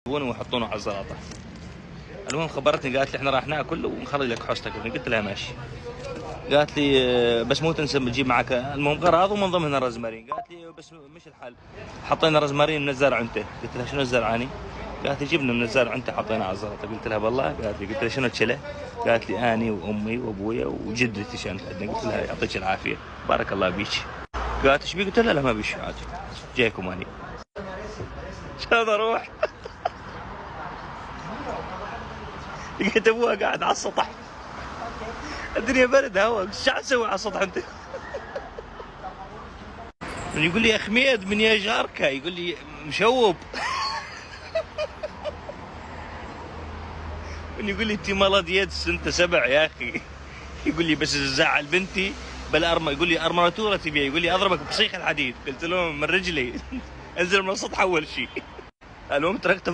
ويحطونه على الزلطه. المهم خبرتني قالت لي احنا راح ناكل ونخرج لك حوستك. قلت لها ماشي. قالت لي بس مو تنسى تجيب معك المهم غراض ومن ضمنها الرزمارين. قالت لي بس مش الحل، حطينا رزمارين من الزرع انت. قلت لها شنو الزرعاني؟ قالت لي جبنا من الزرع انت حطيناه على الزلطه. قلت لها بالله؟ قالت لي. قلت لها شنو تشله؟ قالت لي اني وامي وابويا وجدتي كانت عندنا. قلت لها يعطيك العافيه بارك الله بيك. قالت ايش بيك؟ قلت لها لا ما بيش عادي جايكم اني. شلون اروح؟ لقيت ابوها قاعد على السطح، الدنيا برد هواء، ايش تسوي على السطح انت؟ يقول لي يا حميد من يا جاركه، يقول لي مشوب. يقول لي انت مرض يدس انت 7 يا اخي. يقول لي بس زعل بنتي بلا يقول لي ارماتوره تبيها، يقول لي اضربك بصيخ الحديد. قلت له من رجلي. انزل من السطح اول شيء. المهم تركته